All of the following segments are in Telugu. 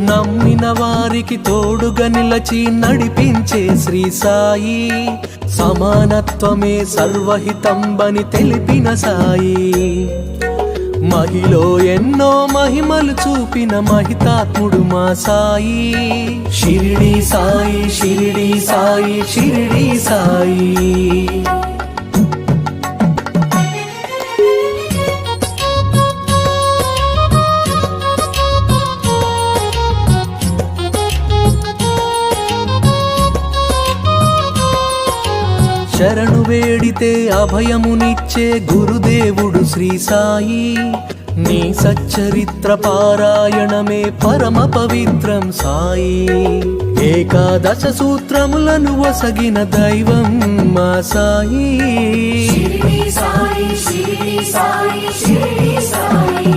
నమ్మిన వారికి తోడుగా నిలచి నడిపించే శ్రీ సాయి, సమానత్వమే సర్వహితంబని తెలిపిన సాయి, మహిలో ఎన్నో మహిమలు చూపిన మహితాత్ముడు మా సాయి. షిరిడి సాయి, షిరిడి సాయి, షిరిడి సాయి. శరణు వేడితే అభయమునిచ్చే గురుదేవుడు శ్రీ సాయి, నీ సచ్చరిత్ర పారాయణమే పరమ పవిత్రం సాయి. ఏకాదశ సూత్రములను వసగిన దైవం మా సాయి. షిరిడి సాయి, షిరిడి సాయి, షిరిడి సాయి.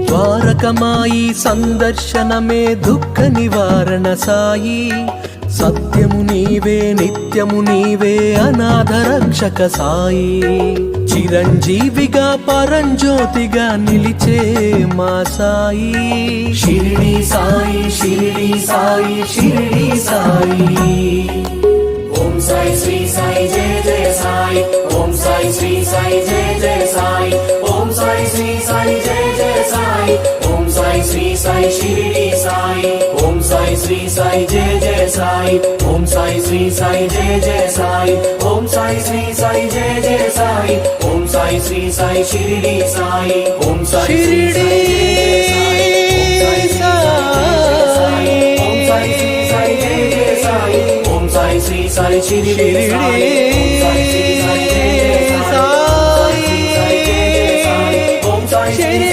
ద్వారకమాయి సందర్శనమే దుఃఖ నివారణ సాయి, సత్యము నీవే నిత్యము నీవే అనాథ రక్షక సాయి. చిరంజీవిగా పరంజ్యోతిగా నిలిచే మా సాయి. షిరిడి సాయి, షిరిడి సాయి, షిరిడి సాయి. ఓం సాయి శ్రీ సాయి జయ జయ సాయి, ఓం సాయి శ్రీ సాయి జయ జయ సాయి, ఓం సాయి శ్రీ సాయి జయ జయ సాయి, ఓం సాయి శ్రీ సాయి షిరిడి సాయి, ఓం సాయి శ్రీ సాయి జయ జయ సాయి, ఓం సాయి శ్రీ సాయి జయ జయ సాయి, ఓం సాయి శ్రీ సాయి జయ జయ సాయి, ఓం సాయి శ్రీ సాయి షిరిడి సాయి, ఓం సాయి శ్రీ సాయి, ఓం సాయి శ్రీ సాయి జయ జయ సాయి, ఓం సాయి శ్రీ సాయి షిరిడి సాయి, ఓం సాయి శ్రీ సాయి జయ జయ సాయి, ఓం సాయి శ్రీ సాయి